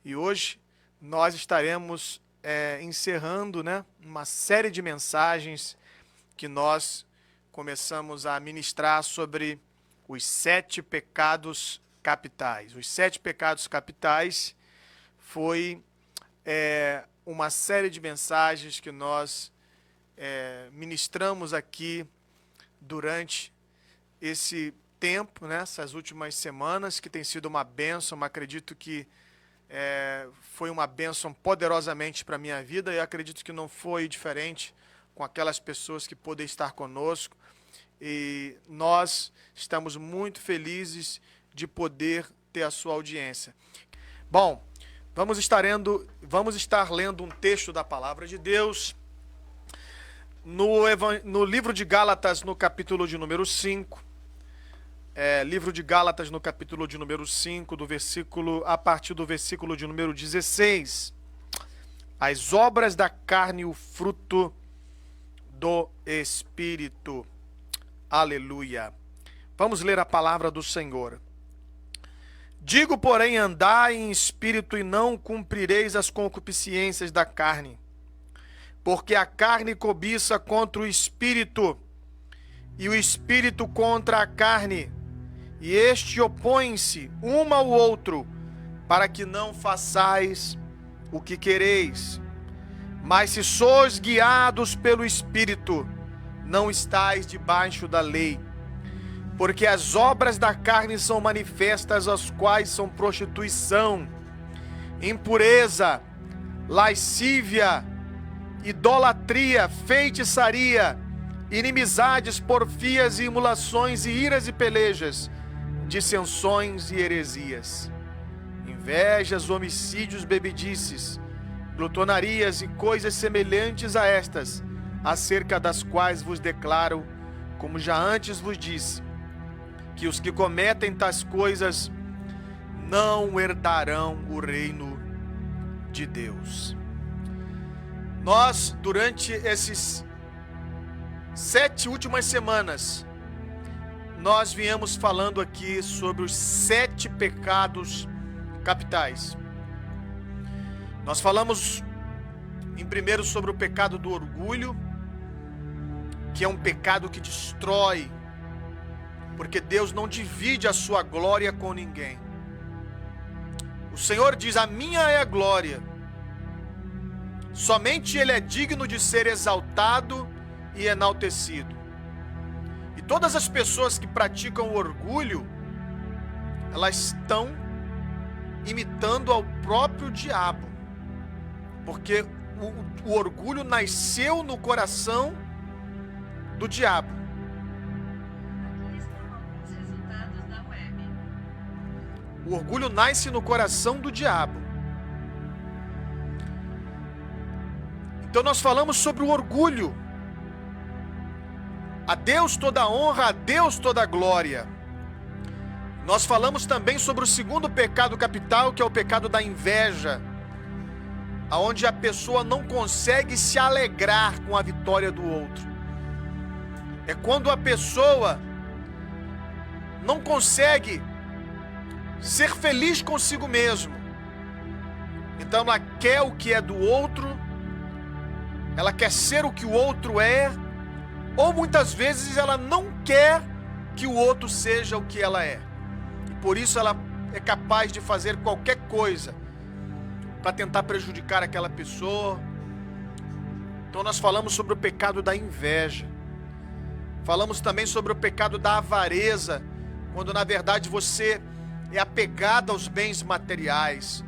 E hoje nós estaremos encerrando, uma série de mensagens que nós começamos a ministrar sobre os 7 pecados capitais. Os 7 pecados capitais foi uma série de mensagens que nós ministramos aqui durante esse tempo, essas últimas semanas, que tem sido uma bênção. Acredito que foi uma bênção poderosamente para a minha vida, e acredito que não foi diferente com aquelas pessoas que podem estar conosco, e nós estamos muito felizes de poder ter a sua audiência. Bom, vamos estar lendo um texto da Palavra de Deus no livro de Gálatas, no capítulo de número 5. Livro de Gálatas, no capítulo de número 5, a partir do versículo de número 16. As obras da carne e o fruto do Espírito. Aleluia. Vamos ler a palavra do Senhor. Digo, porém, andai em espírito e não cumprireis as concupiscências da carne. Porque a carne cobiça contra o espírito, e o espírito contra a carne, e este opõe-se um ao outro, para que não façais o que quereis. Mas se sois guiados pelo Espírito, não estais debaixo da lei. Porque as obras da carne são manifestas, as quais são prostituição, impureza, lascívia, idolatria, feitiçaria, inimizades, porfias e emulações, e iras e pelejas, dissensões e heresias, invejas, homicídios, bebedices, glutonarias e coisas semelhantes a estas, acerca das quais vos declaro, como já antes vos disse, que os que cometem tais coisas não herdarão o reino de Deus. Nós, durante esses 7 últimas semanas, nós viemos falando aqui sobre os 7 pecados capitais. Nós falamos primeiro sobre o pecado do orgulho, que é um pecado que destrói, porque Deus não divide a sua glória com ninguém. O Senhor diz: a minha é a glória. Somente Ele é digno de ser exaltado e enaltecido. E todas as pessoas que praticam o orgulho, elas estão imitando ao próprio diabo, porque o orgulho nasceu no coração do diabo. O orgulho nasce no coração do diabo. Então nós falamos sobre o orgulho. A Deus toda a honra, a Deus toda a glória. Nós falamos também sobre o segundo pecado capital, que é o pecado da inveja, aonde a pessoa não consegue se alegrar com a vitória do outro. É quando a pessoa não consegue ser feliz consigo mesmo. Então ela quer o que é do outro, ela quer ser o que o outro é, ou muitas vezes ela não quer que o outro seja o que ela é. E por isso ela é capaz de fazer qualquer coisa para tentar prejudicar aquela pessoa. Então nós falamos sobre o pecado da inveja. Falamos também sobre o pecado da avareza, quando na verdade você é apegado aos bens materiais.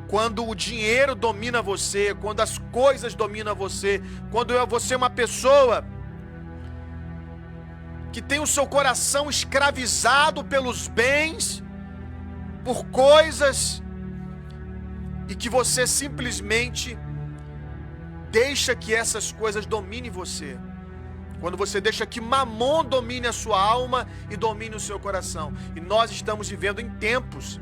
Quando o dinheiro domina você, quando as coisas dominam você, quando você é uma pessoa que tem o seu coração escravizado pelos bens, por coisas, e que você simplesmente deixa que essas coisas dominem você. Quando você deixa que Mamon domine a sua alma e domine o seu coração. E nós estamos vivendo em tempos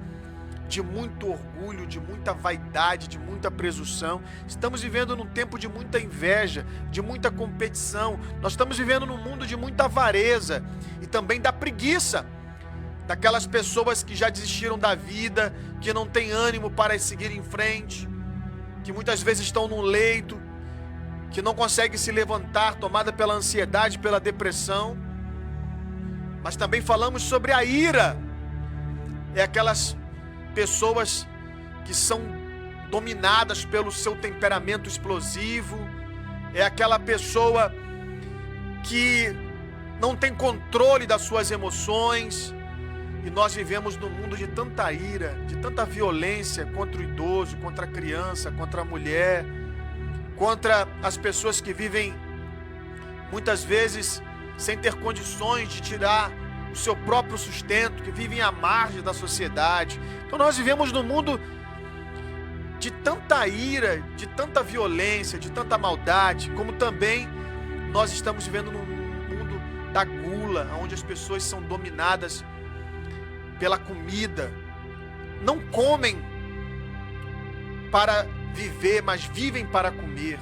de muito orgulho, de muita vaidade, de muita presunção. Estamos vivendo num tempo de muita inveja, de muita competição. Nós estamos vivendo num mundo de muita avareza e também da preguiça. daquelas pessoas que já desistiram da vida, que não têm ânimo para seguir em frente, que muitas vezes estão num leito, que não conseguem se levantar, tomada pela ansiedade, pela depressão. Mas também falamos sobre a ira. É aquelas pessoas que são dominadas pelo seu temperamento explosivo. É aquela pessoa que não tem controle das suas emoções. E nós vivemos num mundo de tanta ira, de tanta violência contra o idoso, contra a criança, contra a mulher, contra as pessoas que vivem muitas vezes sem ter condições de tirar o seu próprio sustento, que vivem à margem da sociedade. Então nós vivemos num mundo de tanta ira, de tanta violência, de tanta maldade, como também nós estamos vivendo num mundo da gula, onde as pessoas são dominadas pela comida. Não comem para viver, mas vivem para comer.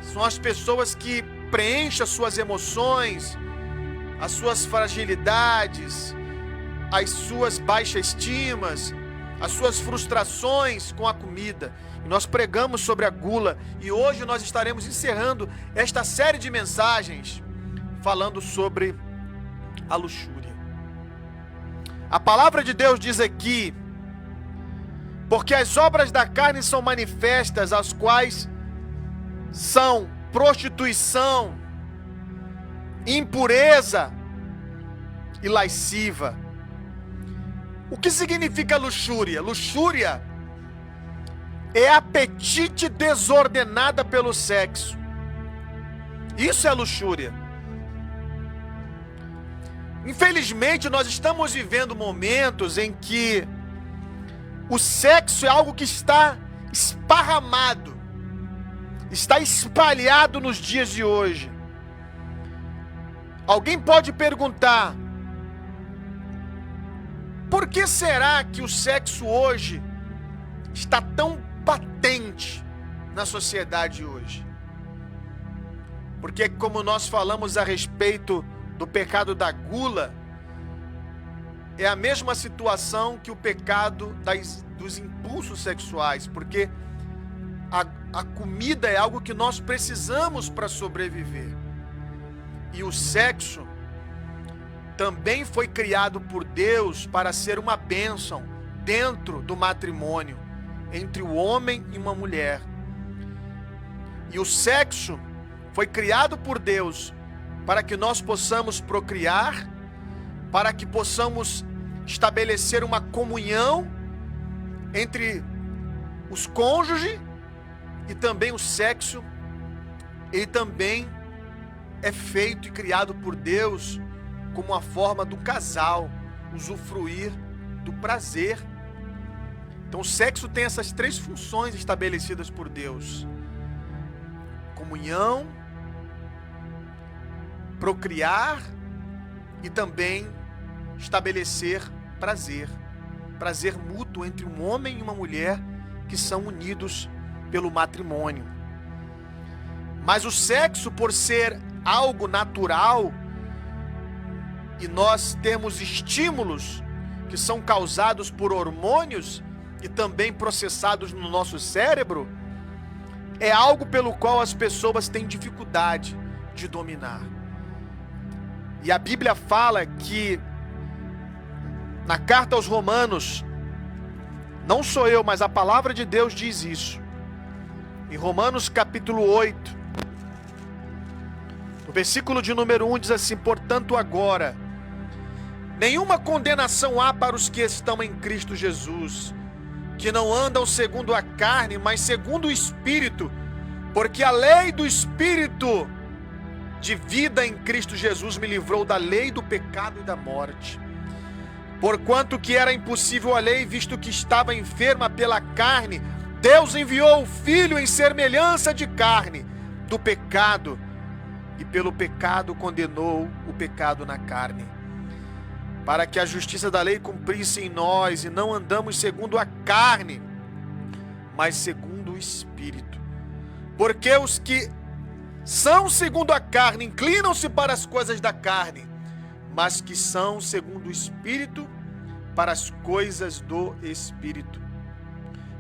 São as pessoas que preenchem as suas emoções, as suas fragilidades, as suas baixas estimas, as suas frustrações com a comida. E nós pregamos sobre a gula, e hoje nós estaremos encerrando esta série de mensagens falando sobre a luxúria. A palavra de Deus diz aqui: porque as obras da carne são manifestas, as quais são prostituição, impureza e lasciva. O que significa luxúria? Luxúria é apetite desordenada pelo sexo. Isso é luxúria. Infelizmente, nós estamos vivendo momentos em que o sexo é algo que está esparramado, está espalhado nos dias de hoje. Alguém pode perguntar: por que será que o sexo hoje está tão patente na sociedade hoje? Porque, como nós falamos a respeito do pecado da gula, é a mesma situação que o pecado dos impulsos sexuais, porque a comida é algo que nós precisamos para sobreviver. E o sexo também foi criado por Deus para ser uma bênção dentro do matrimônio, entre o homem e uma mulher. E o sexo foi criado por Deus para que nós possamos procriar, para que possamos estabelecer uma comunhão entre os cônjuges, e também o sexo, ele também é feito e criado por Deus como uma forma do casal usufruir do prazer. Então o sexo tem essas três funções estabelecidas por Deus: comunhão, procriar e também estabelecer prazer. Prazer mútuo entre um homem e uma mulher que são unidos pelo matrimônio. Mas o sexo, por ser algo natural e nós temos estímulos que são causados por hormônios e também processados no nosso cérebro, é algo pelo qual as pessoas têm dificuldade de dominar. E a Bíblia fala que, na carta aos Romanos, não sou eu, mas a palavra de Deus diz isso. Em Romanos capítulo 8, no versículo de número 1 diz assim: portanto agora, nenhuma condenação há para os que estão em Cristo Jesus, que não andam segundo a carne, mas segundo o Espírito, porque a lei do Espírito de vida em Cristo Jesus me livrou da lei do pecado e da morte. Porquanto que era impossível a lei, visto que estava enferma pela carne, Deus enviou o Filho em semelhança de carne do pecado, e pelo pecado condenou o pecado na carne, para que a justiça da lei cumprisse em nós, e não andamos segundo a carne, mas segundo o Espírito. Porque os que são segundo a carne inclinam-se para as coisas da carne, mas que são segundo o Espírito, para as coisas do Espírito.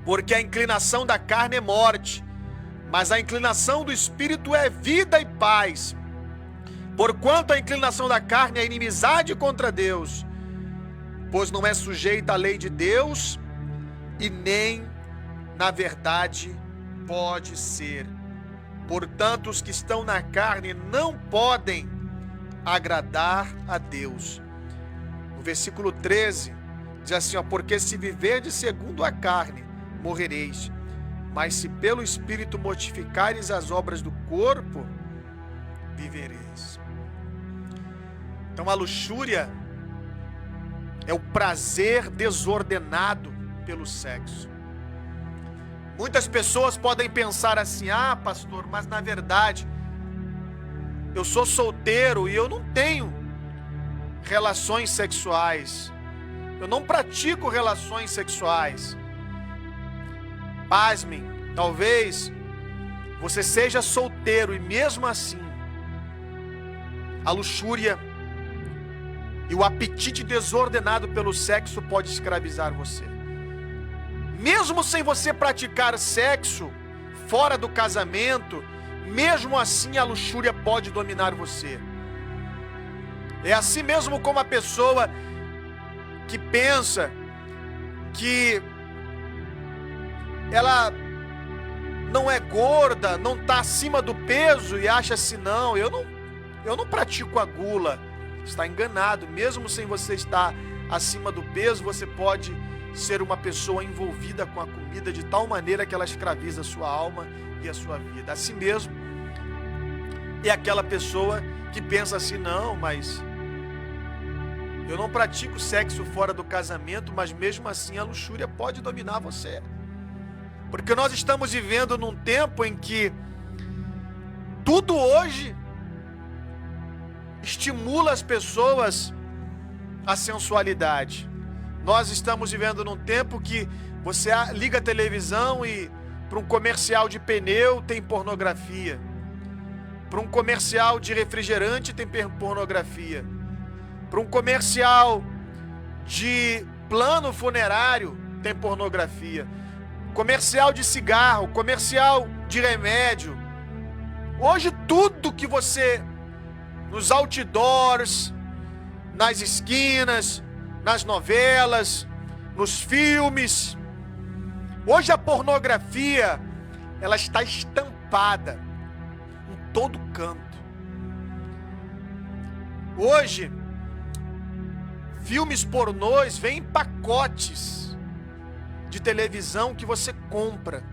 Porque a inclinação da carne é morte, mas a inclinação do Espírito é vida e paz. Porquanto a inclinação da carne é inimizade contra Deus, pois não é sujeita à lei de Deus, e nem, na verdade, pode ser. Portanto, os que estão na carne não podem agradar a Deus. No versículo 13, diz assim, porque se viverdes segundo a carne, morrereis. Mas se pelo Espírito mortificares as obras do corpo, vivereis. Então a luxúria é o prazer desordenado pelo sexo. Muitas pessoas podem pensar assim, pastor, mas na verdade eu sou solteiro e eu não tenho relações sexuais. Eu não pratico relações sexuais. Pasmem, talvez você seja solteiro e mesmo assim a luxúria e o apetite desordenado pelo sexo pode escravizar você. Mesmo sem você praticar sexo fora do casamento, mesmo assim a luxúria pode dominar você. É assim mesmo como a pessoa que pensa que ela não é gorda, não está acima do peso e acha assim, não, eu não pratico a gula. Está enganado. Mesmo sem você estar acima do peso, você pode ser uma pessoa envolvida com a comida de tal maneira que ela escraviza a sua alma e a sua vida. Assim mesmo é aquela pessoa que pensa assim, não, mas eu não pratico sexo fora do casamento, mas mesmo assim a luxúria pode dominar você. Porque nós estamos vivendo num tempo em que tudo hoje estimula as pessoas à sensualidade. Nós estamos vivendo num tempo que você liga a televisão e para um comercial de pneu tem pornografia. Para um comercial de refrigerante tem pornografia. Para um comercial de plano funerário tem pornografia. Comercial de cigarro, comercial de remédio. Hoje tudo que você, nos outdoors, nas esquinas, nas novelas, nos filmes, hoje a pornografia, ela está estampada em todo canto. Hoje, filmes pornôs vêm em pacotes de televisão que você compra.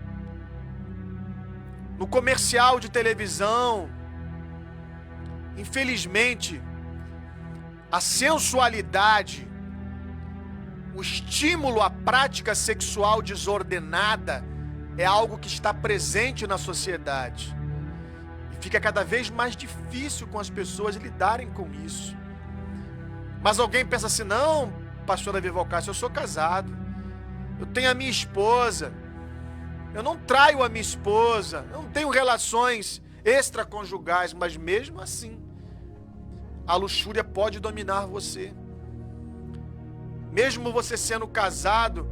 No comercial de televisão, infelizmente, a sensualidade, o estímulo à prática sexual desordenada é algo que está presente na sociedade. E fica cada vez mais difícil com as pessoas lidarem com isso. Mas alguém pensa assim, não, pastor Davi Valcácio, eu sou casado. Eu tenho a minha esposa. Eu não traio a minha esposa. Eu não tenho relações extraconjugais, mas mesmo assim, a luxúria pode dominar você. Mesmo você sendo casado,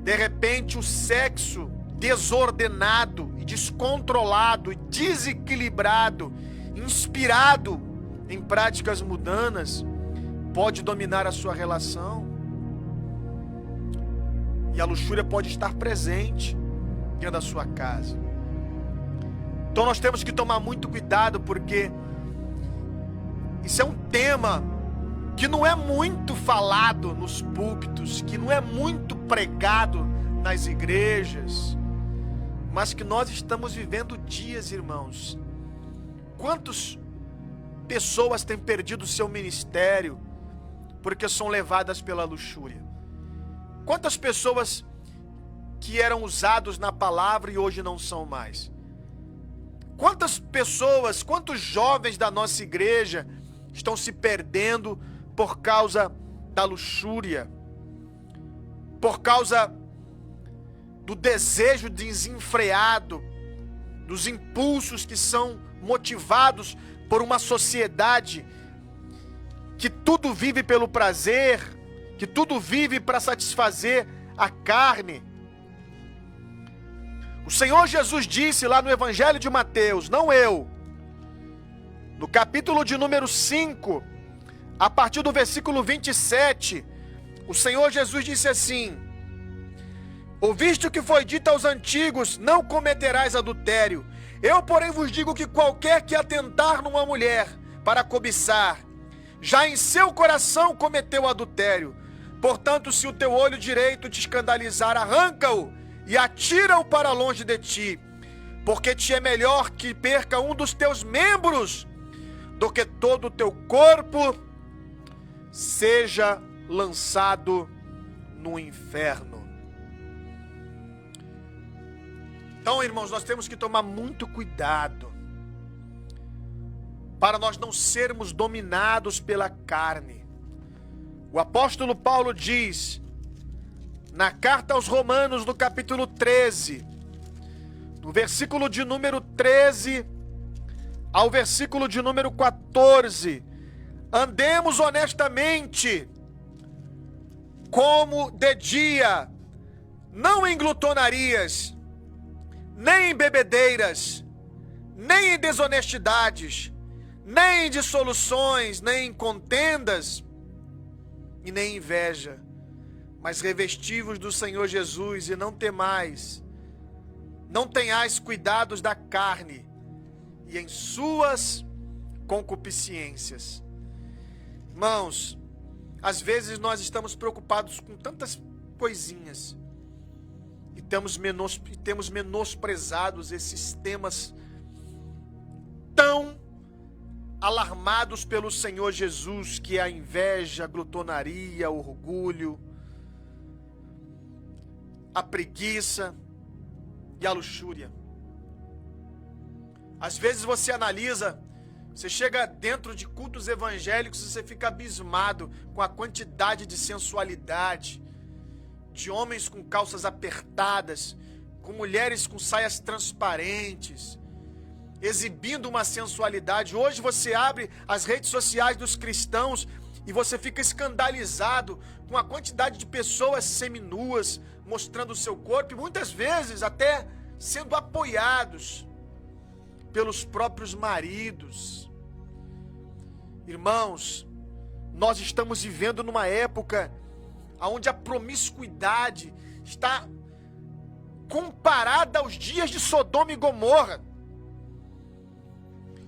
de repente o sexo desordenado e descontrolado e desequilibrado, inspirado em práticas mundanas, pode dominar a sua relação. E a luxúria pode estar presente dentro da sua casa. Então nós temos que tomar muito cuidado, porque isso é um tema que não é muito falado nos púlpitos, que não é muito pregado nas igrejas, mas que nós estamos vivendo dias, irmãos. Quantas pessoas têm perdido o seu ministério porque são levadas pela luxúria? Quantas pessoas que eram usados na palavra e hoje não são mais? Quantas pessoas, quantos jovens da nossa igreja estão se perdendo por causa da luxúria, por causa do desejo desenfreado, dos impulsos que são motivados por uma sociedade tudo vive pelo prazer, que tudo vive para satisfazer a carne. O Senhor Jesus disse lá no Evangelho de Mateus, não eu, no capítulo de número 5, a partir do versículo 27, o Senhor Jesus disse assim: ouviste o que foi dito aos antigos, não cometerás adultério. Eu, porém, vos digo que qualquer que atentar numa mulher para cobiçar, já em seu coração cometeu adultério. Portanto, se o teu olho direito te escandalizar, arranca-o e atira-o para longe de ti, porque te é melhor que perca um dos teus membros do que todo o teu corpo seja lançado no inferno. Então, irmãos, nós temos que tomar muito cuidado para nós não sermos dominados pela carne. O apóstolo Paulo diz, na carta aos Romanos, no capítulo 13, no versículo de número 13 ao versículo de número 14, andemos honestamente, como de dia, não em glutonarias, nem em bebedeiras, nem em desonestidades, nem em dissoluções, nem em contendas, e nem inveja, mas revesti-vos do Senhor Jesus, e não temais, não tenhais cuidados da carne, e em suas concupiscências. Irmãos, às vezes nós estamos preocupados com tantas coisinhas, e temos menosprezados esses temas tão alarmados pelo Senhor Jesus, que é a inveja, a glutonaria, o orgulho, a preguiça e a luxúria. Às vezes você analisa, você chega dentro de cultos evangélicos e você fica abismado com a quantidade de sensualidade, de homens com calças apertadas, com mulheres com saias transparentes, exibindo uma sensualidade. Hoje você abre as redes sociais dos cristãos e você fica escandalizado com a quantidade de pessoas seminuas, mostrando o seu corpo, e muitas vezes até sendo apoiados pelos próprios maridos. Irmãos, nós estamos vivendo numa época onde a promiscuidade está comparada aos dias de Sodoma e Gomorra.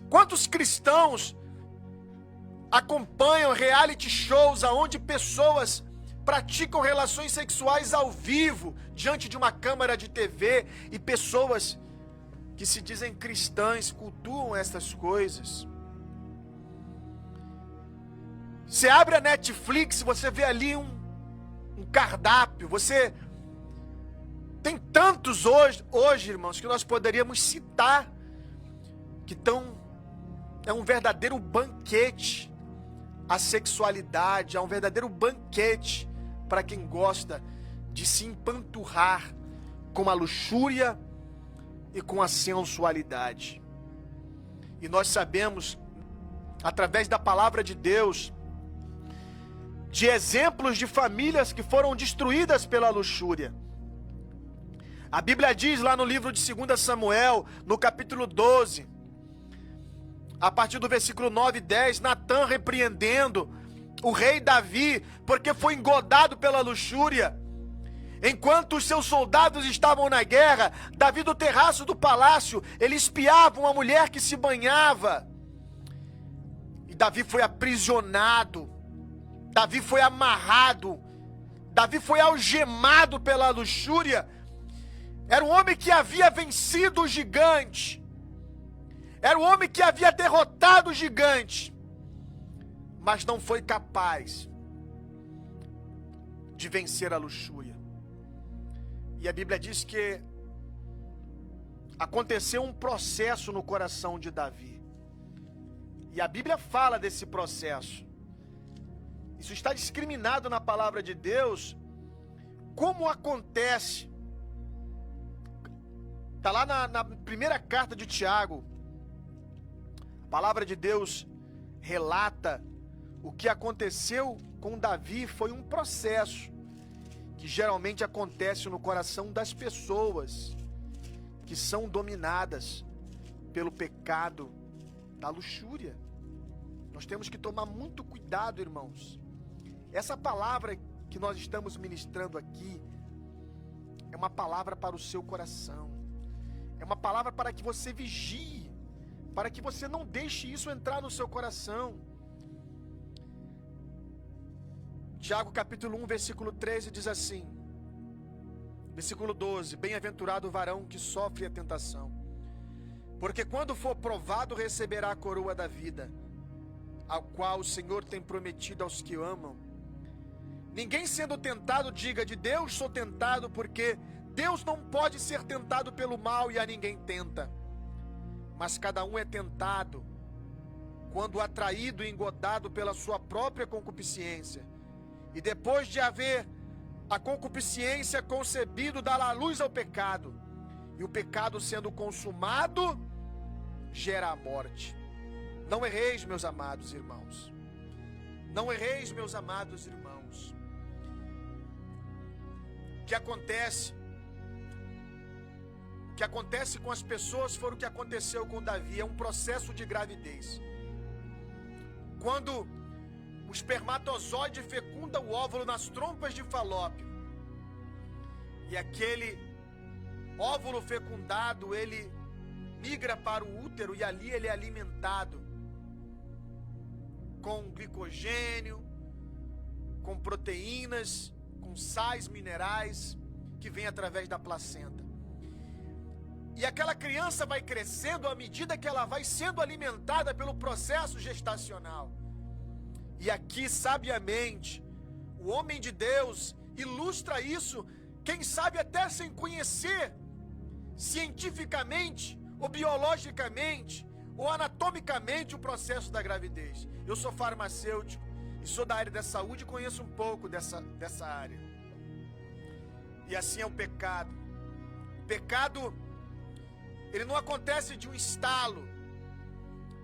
Quantos cristãos acompanham reality shows onde pessoas praticam relações sexuais ao vivo diante de uma câmera de TV, e pessoas que se dizem cristãs cultuam essas coisas? Você abre a Netflix, você vê ali um cardápio, você tem tantos hoje, irmãos, que nós poderíamos citar, que é um verdadeiro banquete a sexualidade, é um verdadeiro banquete para quem gosta de se empanturrar com a luxúria e com a sensualidade. E nós sabemos, através da palavra de Deus, de exemplos de famílias que foram destruídas pela luxúria. A Bíblia diz lá no livro de 2 Samuel, no capítulo 12, a partir do versículo 9 e 10, Natã repreendendo o rei Davi, porque foi engodado pela luxúria. Enquanto os seus soldados estavam na guerra, Davi, do terraço do palácio, ele espiava uma mulher que se banhava. E Davi foi aprisionado, Davi foi amarrado, Davi foi algemado pela luxúria. Era um homem que havia vencido o gigante, era um homem que havia derrotado o gigante, mas não foi capaz de vencer a luxúria. E a Bíblia diz que aconteceu um processo no coração de Davi. E a Bíblia fala desse processo. Isso está discriminado na palavra de Deus. Como acontece? Está lá na primeira carta de Tiago. A palavra de Deus relata O que aconteceu com Davi foi um processo que geralmente acontece no coração das pessoas que são dominadas pelo pecado da luxúria. Nós temos que tomar muito cuidado, irmãos. Essa palavra que nós estamos ministrando aqui é uma palavra para o seu coração. É uma palavra para que você vigie, para que você não deixe isso entrar no seu coração. Tiago capítulo 1, versículo 13 diz assim, versículo 12: Bem-aventurado o varão que sofre a tentação, porque quando for provado receberá a coroa da vida, ao qual o Senhor tem prometido aos que o amam. Ninguém sendo tentado diga: de Deus sou tentado, porque Deus não pode ser tentado pelo mal e a ninguém tenta. Mas cada um é tentado quando atraído e engodado pela sua própria concupiscência. E depois de haver a concupiscência concebido, dá a luz ao pecado. E o pecado, sendo consumado, gera a morte. Não erreis, meus amados irmãos. Não erreis, meus amados irmãos. O que acontece com as pessoas foi o que aconteceu com Davi. É um processo de gravidez. Quando o espermatozoide fecunda o óvulo nas trompas de Falópio, e aquele óvulo fecundado, ele migra para o útero, e ali ele é alimentado com glicogênio, com proteínas, com sais minerais que vêm através da placenta. E aquela criança vai crescendo à medida que ela vai sendo alimentada pelo processo gestacional. E aqui, sabiamente, o homem de Deus ilustra isso, quem sabe até sem conhecer cientificamente, ou biologicamente, ou anatomicamente o processo da gravidez. Eu sou farmacêutico e sou da área da saúde e conheço um pouco dessa área. E assim é o pecado. O pecado, ele não acontece de um estalo,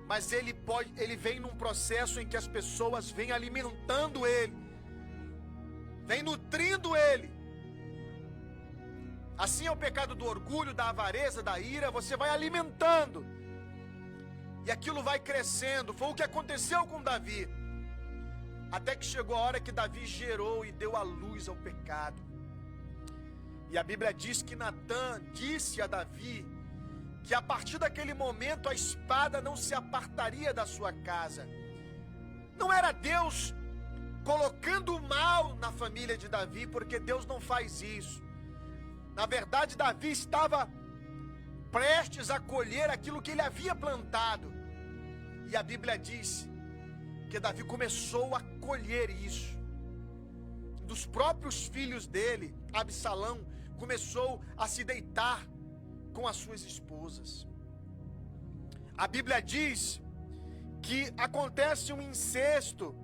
mas ele vem num processo em que as pessoas vêm alimentando ele, vêm nutrindo ele. Assim é o pecado do orgulho, da avareza, da ira. Você vai alimentando e aquilo vai crescendo. Foi o que aconteceu com Davi, até que chegou a hora que Davi gerou e deu a luz ao pecado. E a Bíblia diz que Natã disse a Davi que a partir daquele momento a espada não se apartaria da sua casa. Não era Deus colocando o mal na família de Davi, porque Deus não faz isso. Na verdade, Davi estava prestes a colher aquilo que ele havia plantado. E a Bíblia diz que Davi começou a colher isso. Dos próprios filhos dele, Absalão começou a se deitar com as suas esposas. A Bíblia diz que acontece um incesto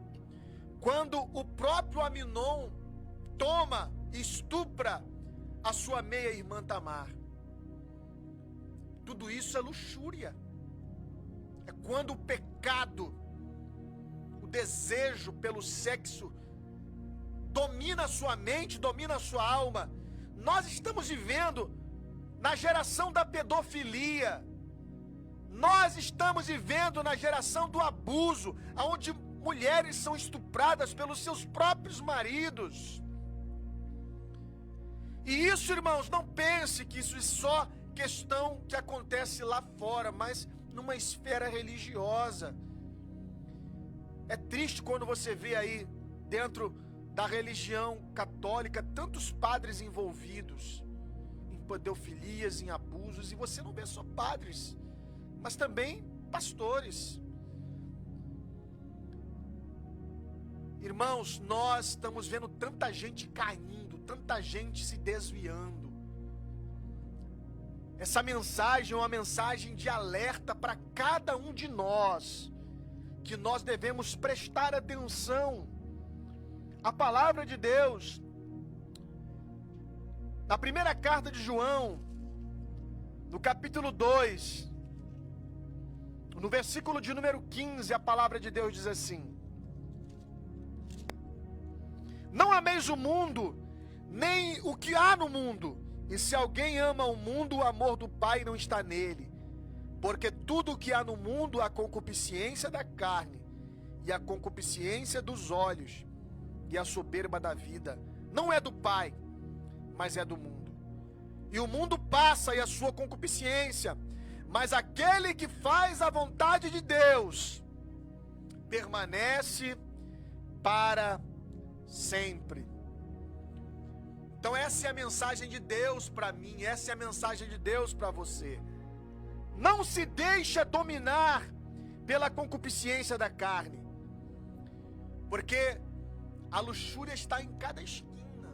quando o próprio Aminon toma e estupra a sua meia-irmã Tamar. Tudo isso é luxúria. É quando o pecado, o desejo pelo sexo domina a sua mente, domina a sua alma. Nós estamos vivendo na geração da pedofilia. Nós estamos vivendo na geração do abuso, onde mulheres são estupradas pelos seus próprios maridos. E isso, irmãos, não pense que isso é só questão que acontece lá fora, mas numa esfera religiosa. É triste quando você vê aí dentro da religião católica tantos padres envolvidos em pedofilias, em abusos, e você não vê só padres, mas também pastores. Irmãos, nós estamos vendo tanta gente caindo, tanta gente se desviando. Essa mensagem é uma mensagem de alerta para cada um de nós, que nós devemos prestar atenção à palavra de Deus. Na primeira carta de João, no capítulo 2, no versículo de número 15, a palavra de Deus diz assim: Não ameis o mundo, nem o que há no mundo. E se alguém ama o mundo, o amor do Pai não está nele. Porque tudo o que há no mundo, a concupiscência da carne, e a concupiscência dos olhos, e a soberba da vida, não é do Pai, mas é do mundo. E o mundo passa e a sua concupiscência, mas aquele que faz a vontade de Deus permanece para sempre. Então essa é a mensagem de Deus para mim, essa é a mensagem de Deus para você. Não se deixa dominar pela concupiscência da carne, porque a luxúria está em cada esquina.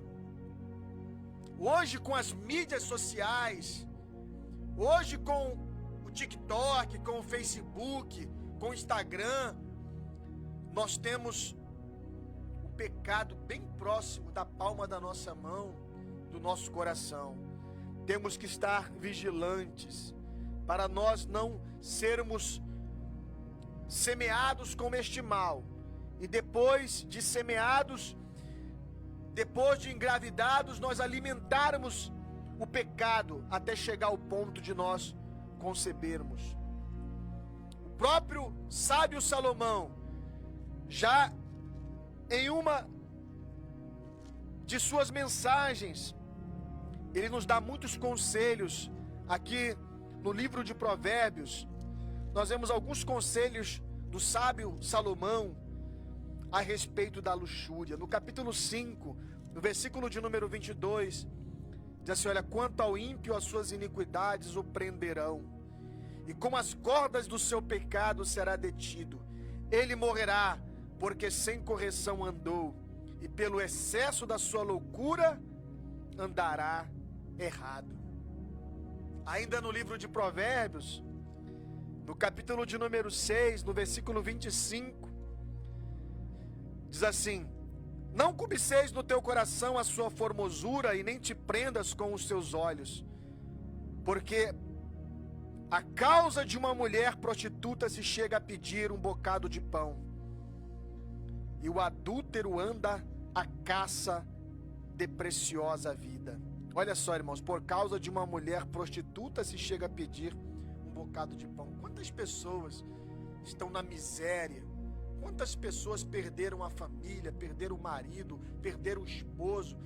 Hoje com as mídias sociais, hoje com o TikTok, com o Facebook, com o Instagram, nós temos o pecado bem próximo da palma da nossa mão, do nosso coração. Temos que estar vigilantes para nós não sermos semeados com este mal. E depois de semeados, depois de engravidados, nós alimentarmos o pecado até chegar ao ponto de nós concebermos. O próprio sábio Salomão, já em uma de suas mensagens, ele nos dá muitos conselhos. Aqui no livro de Provérbios, nós vemos alguns conselhos do sábio Salomão a respeito da luxúria. No capítulo 5, no versículo de número 22, diz assim: olha, quanto ao ímpio, as suas iniquidades o prenderão, e com as cordas do seu pecado será detido. Ele morrerá, porque sem correção andou, e pelo excesso da sua loucura andará errado. Ainda no livro de Provérbios, no capítulo de número 6, no versículo 25, diz assim: não cobiceis no teu coração a sua formosura, e nem te prendas com os seus olhos, porque a causa de uma mulher prostituta se chega a pedir um bocado de pão, e o adúltero anda à caça de preciosa vida. Olha só, irmãos, por causa de uma mulher prostituta se chega a pedir um bocado de pão. Quantas pessoas estão na miséria? Quantas pessoas perderam a família, perderam o marido, perderam o esposo,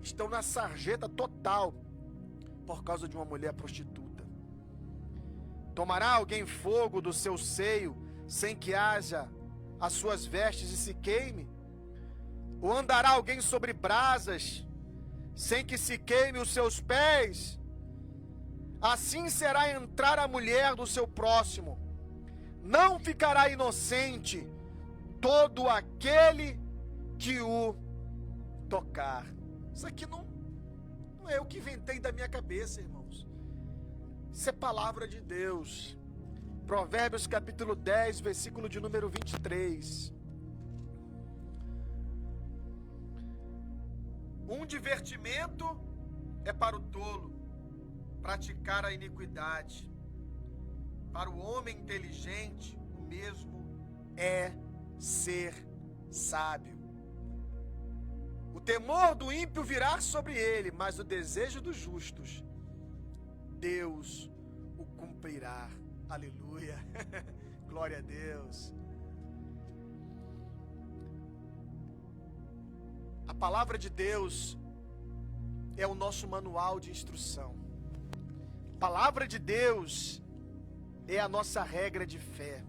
estão na sarjeta total por causa de uma mulher prostituta? Tomará alguém fogo do seu seio sem que haja as suas vestes e se queime? Ou andará alguém sobre brasas sem que se queime os seus pés? Assim será entrar a mulher do seu próximo. Não ficará inocente todo aquele que o tocar. Isso aqui não é o que inventei da minha cabeça, irmãos. Isso é palavra de Deus. Provérbios capítulo 10, versículo de número 23. Um divertimento é para o tolo praticar a iniquidade. Para o homem inteligente, o mesmo é ser sábio. O temor do ímpio virá sobre ele, mas o desejo dos justos, Deus o cumprirá. Aleluia. Glória a Deus. A palavra de Deus é o nosso manual de instrução. A palavra de Deus é a nossa regra de fé.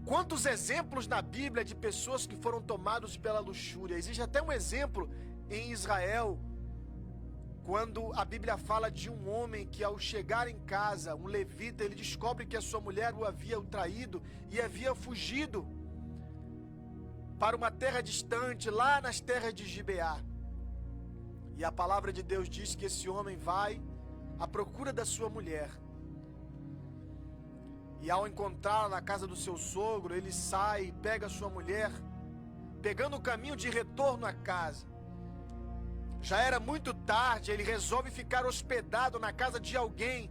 Quantos exemplos na Bíblia de pessoas que foram tomados pela luxúria. Existe até um exemplo em Israel, quando a Bíblia fala de um homem que, ao chegar em casa, um levita, ele descobre que a sua mulher o havia traído e havia fugido para uma terra distante, lá nas terras de Gibeá. E a palavra de Deus diz que esse homem vai à procura da sua mulher. E ao encontrá-la na casa do seu sogro, ele sai e pega a sua mulher, pegando o caminho de retorno à casa. Já era muito tarde, ele resolve ficar hospedado na casa de alguém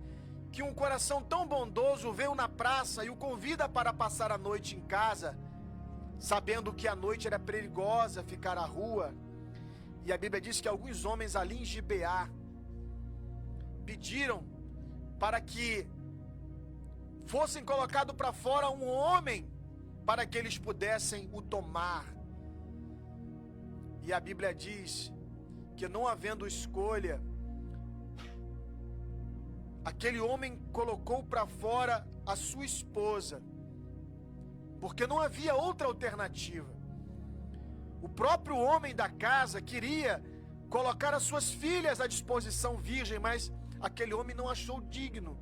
que um coração tão bondoso o veio na praça e o convida para passar a noite em casa, sabendo que a noite era perigosa ficar à rua. E a Bíblia diz que alguns homens ali em Gibeá pediram para que fossem colocados para fora um homem, para que eles pudessem o tomar. E a Bíblia diz que, não havendo escolha, aquele homem colocou para fora a sua esposa, porque não havia outra alternativa. O próprio homem da casa queria colocar as suas filhas à disposição virgem, mas aquele homem não achou digno,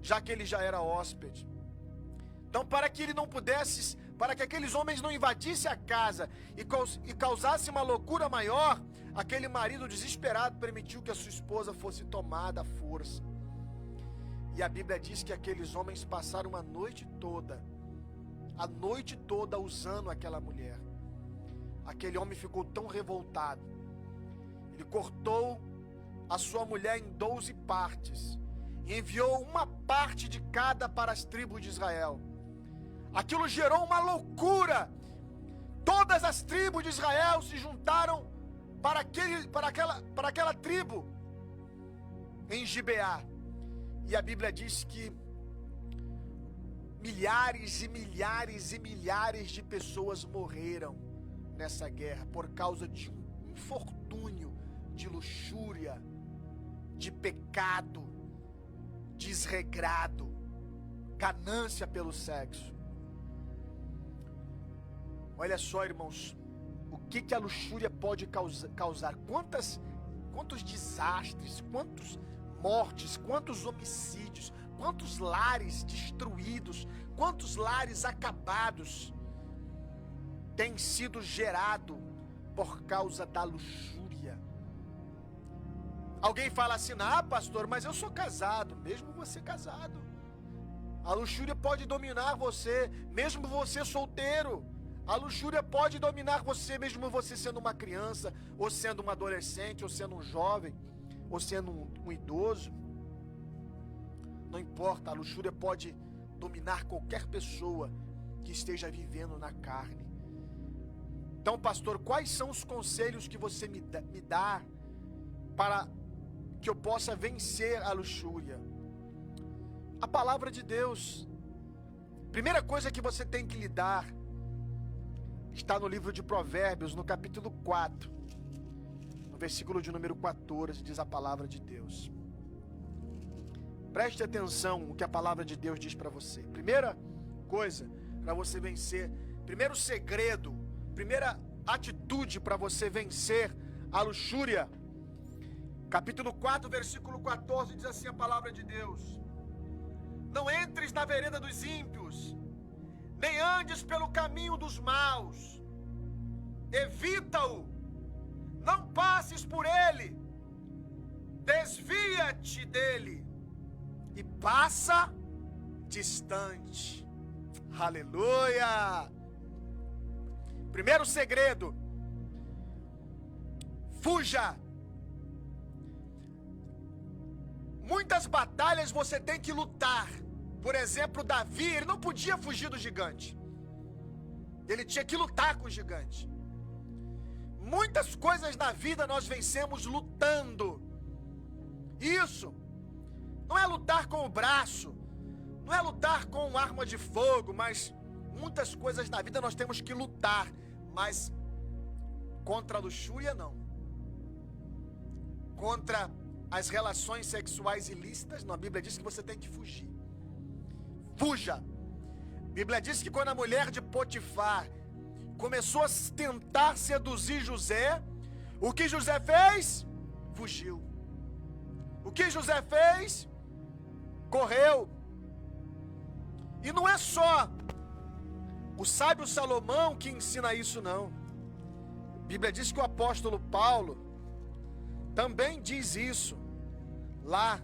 já que ele já era hóspede. Então, para que ele não pudesse, para que aqueles homens não invadissem a casa e causassem uma loucura maior, aquele marido desesperado permitiu que a sua esposa fosse tomada à força. E a Bíblia diz que aqueles homens passaram a noite toda usando aquela mulher. Aquele homem ficou tão revoltado, ele cortou a sua mulher em 12 partes e enviou uma parte de cada para as tribos de Israel. Aquilo gerou uma loucura. Todas as tribos de Israel se juntaram para aquela tribo em Gibeá. E a Bíblia diz que milhares e milhares e milhares de pessoas morreram nessa guerra por causa de um infortúnio, de luxúria, de pecado desregrado, ganância pelo sexo. Olha só, irmãos, o que a luxúria pode causar? Quantos desastres, quantas mortes, quantos homicídios, quantos lares destruídos, quantos lares acabados têm sido gerado por causa da luxúria. Alguém fala assim: ah, pastor, mas eu sou casado. Mesmo você casado, a luxúria pode dominar você, mesmo você solteiro. A luxúria pode dominar você, mesmo você sendo uma criança, ou sendo um adolescente, ou sendo um jovem, ou sendo um idoso. Não importa, a luxúria pode dominar qualquer pessoa que esteja vivendo na carne. Então, pastor, quais são os conselhos que você me dá para que eu possa vencer a luxúria? A palavra de Deus. Primeira coisa que você tem que lidar está no livro de Provérbios, no capítulo 4, no versículo de número 14, diz a palavra de Deus. Preste atenção no que a palavra de Deus diz para você. Primeira coisa para você vencer, primeiro segredo, primeira atitude para você vencer a luxúria. Capítulo 4, versículo 14, diz assim a palavra de Deus: não entres na vereda dos ímpios, nem andes pelo caminho dos maus, evita-o, não passes por ele, desvia-te dele e passa distante. Aleluia! Primeiro segredo: fuja. Muitas batalhas você tem que lutar. Por exemplo, Davi, ele não podia fugir do gigante. Ele tinha que lutar com o gigante. Muitas coisas na vida nós vencemos lutando. Isso não é lutar com o braço, não é lutar com arma de fogo, mas muitas coisas na vida nós temos que lutar. Mas contra a luxúria, não. Contra as relações sexuais ilícitas, não. A Bíblia diz que você tem que fugir. Fuja. A Bíblia diz que quando a mulher de Potifar começou a tentar seduzir José, o que José fez? Fugiu. O que José fez? Correu. E não é só o sábio Salomão que ensina isso, não. A Bíblia diz que o apóstolo Paulo também diz isso lá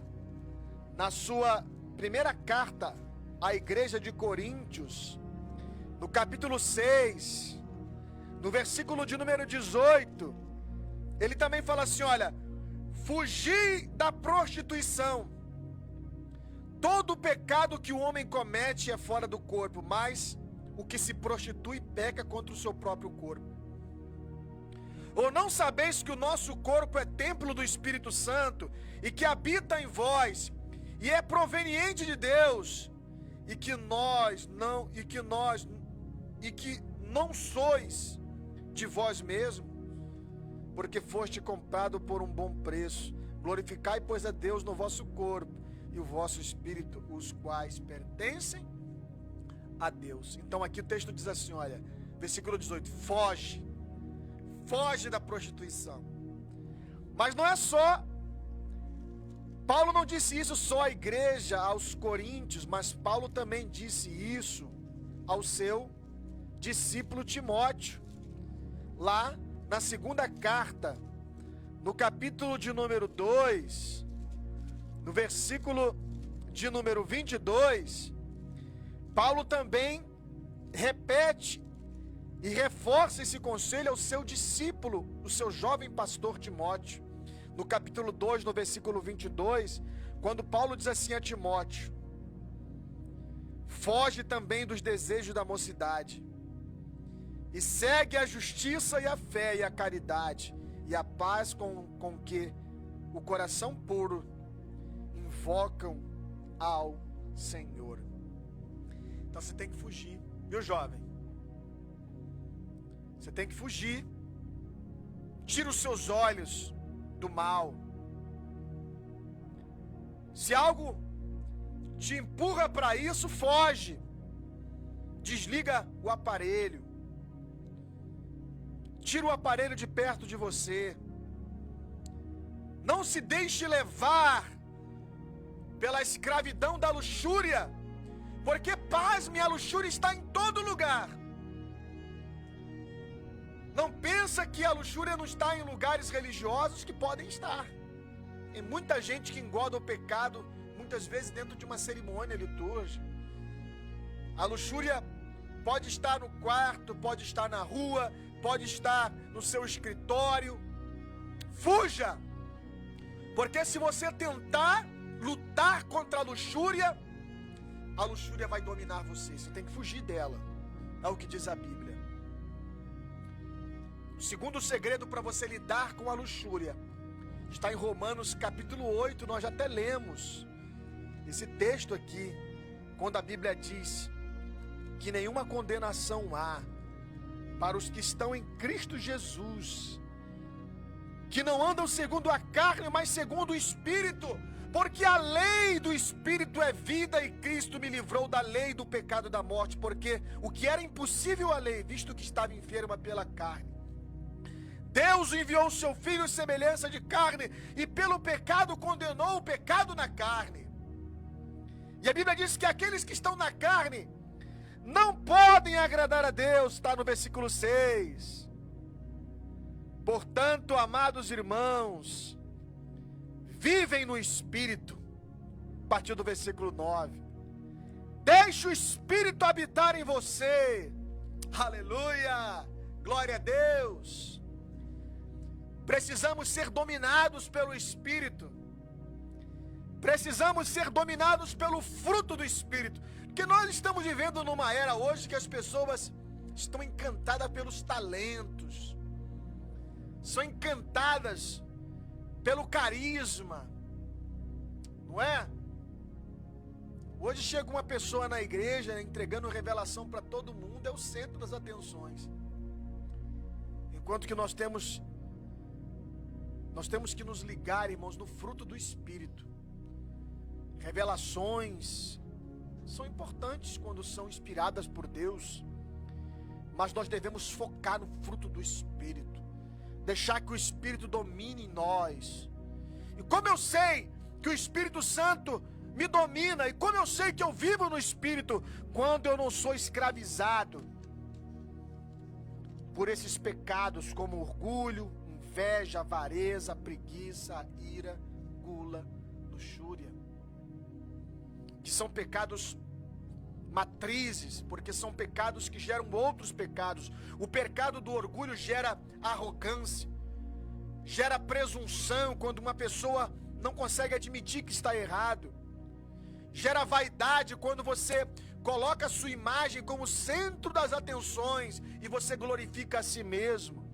na sua primeira carta à igreja de Coríntios, no capítulo 6, no versículo de número 18. Ele também fala assim: olha, fugir da prostituição. Todo pecado que o homem comete é fora do corpo, mas o que se prostitui peca contra o seu próprio corpo. Ou não sabeis que o nosso corpo é templo do Espírito Santo e que habita em vós e é proveniente de Deus e que não sois de vós mesmos, porque foste comprado por um bom preço. Glorificai, pois, a Deus no vosso corpo e o vosso espírito, os quais pertencem a Deus. Então aqui o texto diz assim, olha, versículo 18, foge da prostituição. Mas não é só, Paulo não disse isso só à igreja, aos coríntios, mas Paulo também disse isso ao seu discípulo Timóteo, lá na segunda carta, no capítulo de número 2, no versículo de número 22, Paulo também repete e reforça esse conselho ao seu discípulo, o seu jovem pastor Timóteo. No capítulo 2, no versículo 22, quando Paulo diz assim a Timóteo: foge também dos desejos da mocidade, e segue a justiça e a fé e a caridade, e a paz com que o coração puro invocam ao Senhor. Então você tem que fugir, viu, jovem? Você tem que fugir. Tira os seus olhos do mal. Se algo te empurra para isso, foge. Desliga o aparelho. Tira o aparelho de perto de você. Não se deixe levar pela escravidão da luxúria, porque, pasme, a luxúria está em todo lugar. Não pensa que a luxúria não está em lugares religiosos, que podem estar. Tem muita gente que engorda o pecado, muitas vezes dentro de uma cerimônia litúrgica. A luxúria pode estar no quarto, pode estar na rua, pode estar no seu escritório. Fuja! Porque se você tentar lutar contra a luxúria vai dominar você. Você tem que fugir dela. É o que diz a Bíblia. O segundo segredo para você lidar com a luxúria está em Romanos capítulo 8. Nós já até lemos esse texto aqui, quando a Bíblia diz que nenhuma condenação há para os que estão em Cristo Jesus, que não andam segundo a carne, mas segundo o Espírito, porque a lei do Espírito é vida, e Cristo me livrou da lei do pecado e da morte, porque o que era impossível à lei, visto que estava enferma pela carne, Deus enviou o seu Filho em semelhança de carne, e pelo pecado condenou o pecado na carne. E a Bíblia diz que aqueles que estão na carne não podem agradar a Deus, está no versículo 6. Portanto, amados irmãos, vivem no Espírito, a partir do versículo 9. Deixe o Espírito habitar em você. Aleluia, glória a Deus. Precisamos ser dominados pelo Espírito. Precisamos ser dominados pelo fruto do Espírito. Porque nós estamos vivendo numa era hoje que as pessoas estão encantadas pelos talentos, são encantadas pelo carisma, não é? Hoje chega uma pessoa na igreja entregando revelação para todo mundo, é o centro das atenções. Enquanto que nós temos que nos ligar, irmãos, no fruto do Espírito. Revelações são importantes quando são inspiradas por Deus, mas nós devemos focar no fruto do Espírito, deixar que o Espírito domine em nós. E como eu sei que o Espírito Santo me domina, e como eu sei que eu vivo no Espírito, quando eu não sou escravizado por esses pecados como orgulho, inveja, avareza, preguiça, ira, gula, luxúria, que são pecados matrizes, porque são pecados que geram outros pecados. O pecado do orgulho gera arrogância, gera presunção, quando uma pessoa não consegue admitir que está errado. Gera vaidade, quando você coloca a sua imagem como centro das atenções e você glorifica a si mesmo.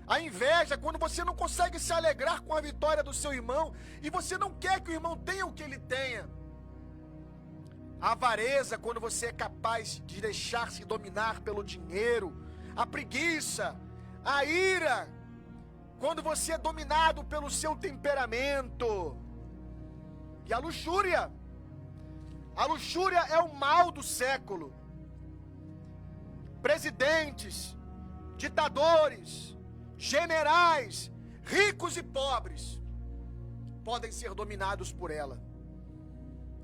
A inveja, quando você não consegue se alegrar com a vitória do seu irmão e você não quer que o irmão tenha o que ele tenha. A avareza, quando você é capaz de deixar-se dominar pelo dinheiro. A preguiça, a ira, quando você é dominado pelo seu temperamento. E a luxúria. A luxúria é o mal do século. Presidentes, ditadores, generais, ricos e pobres podem ser dominados por ela.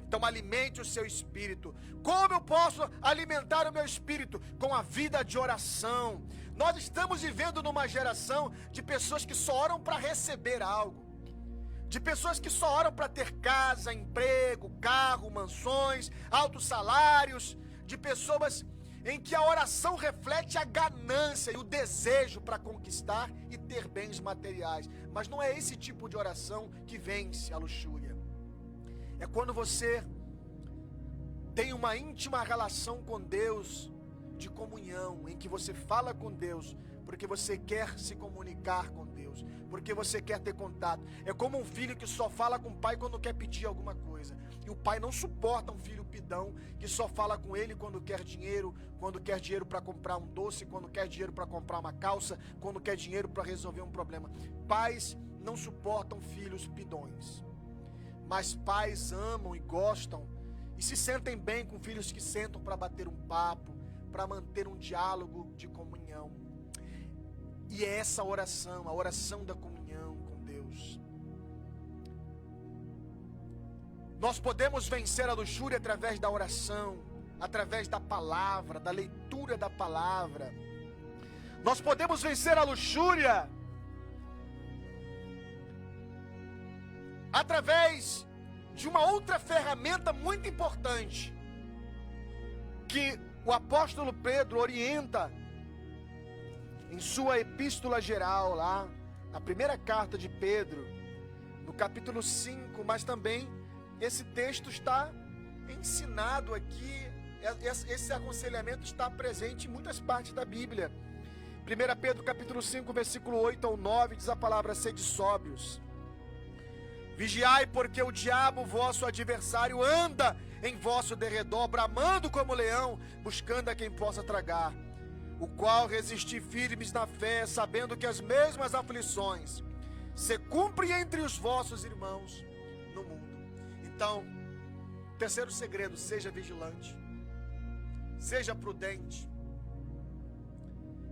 Então alimente o seu espírito. Como eu posso alimentar o meu espírito? Com a vida de oração. Nós estamos vivendo numa geração de pessoas que só oram para receber algo. De pessoas que só oram para ter casa, emprego, carro, mansões, altos salários. De pessoas em que a oração reflete a ganância e o desejo para conquistar e ter bens materiais. Mas não é esse tipo de oração que vence a luxúria. É quando você tem uma íntima relação com Deus, de comunhão, em que você fala com Deus, porque você quer se comunicar com Deus, porque você quer ter contato. É como um filho que só fala com o pai quando quer pedir alguma coisa. E o pai não suporta um filho pidão, que só fala com ele quando quer dinheiro para comprar um doce, quando quer dinheiro para comprar uma calça, quando quer dinheiro para resolver um problema. Pais não suportam filhos pidões. Mas pais amam e gostam e se sentem bem com filhos que sentam para bater um papo, para manter um diálogo de comunhão. E é essa oração, a oração da comunhão com Deus. Nós podemos vencer a luxúria através da oração, através da palavra, da leitura da palavra. Nós podemos vencer a luxúria através de uma outra ferramenta muito importante que o apóstolo Pedro orienta em sua epístola geral lá, na primeira carta de Pedro, no capítulo 5, mas também esse texto está ensinado aqui, esse aconselhamento está presente em muitas partes da Bíblia. 1 Pedro capítulo 5, versículo 8 ao 9, diz a palavra: sede sóbrios. Vigiai, porque o diabo, vosso adversário, anda em vosso derredor, bramando como leão, buscando a quem possa tragar, o qual resisti firmes na fé, sabendo que as mesmas aflições se cumprem entre os vossos irmãos no mundo. Então, terceiro segredo: seja vigilante, seja prudente.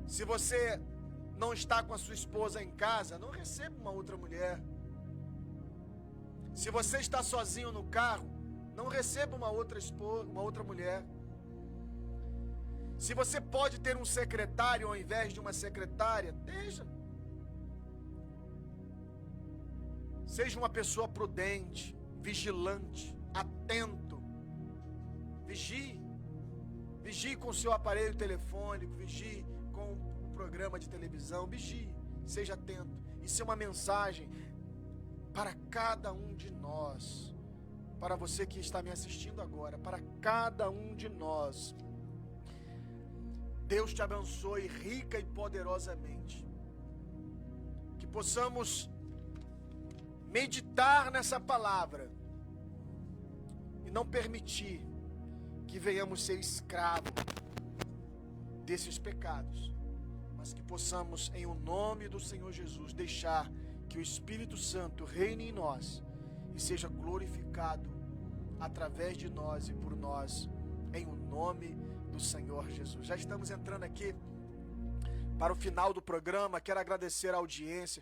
Se você não está com a sua esposa em casa, não receba uma outra mulher. Se você está sozinho no carro, não receba uma outra esposa, uma outra mulher. Se você pode ter um secretário ao invés de uma secretária, deixa. Seja uma pessoa prudente, vigilante, atento. Vigie. Vigie com o seu aparelho telefônico, vigie com o programa de televisão, vigie. Seja atento. Isso é uma mensagem para cada um de nós, para você que está me assistindo agora, para cada um de nós. Deus te abençoe rica e poderosamente, que possamos meditar nessa palavra e não permitir que venhamos ser escravos desses pecados, mas que possamos, em o nome do Senhor Jesus, deixar que o Espírito Santo reine em nós e seja glorificado através de nós e por nós, em o nome do Senhor Jesus. Já estamos entrando aqui para o final do programa. Quero agradecer a audiência.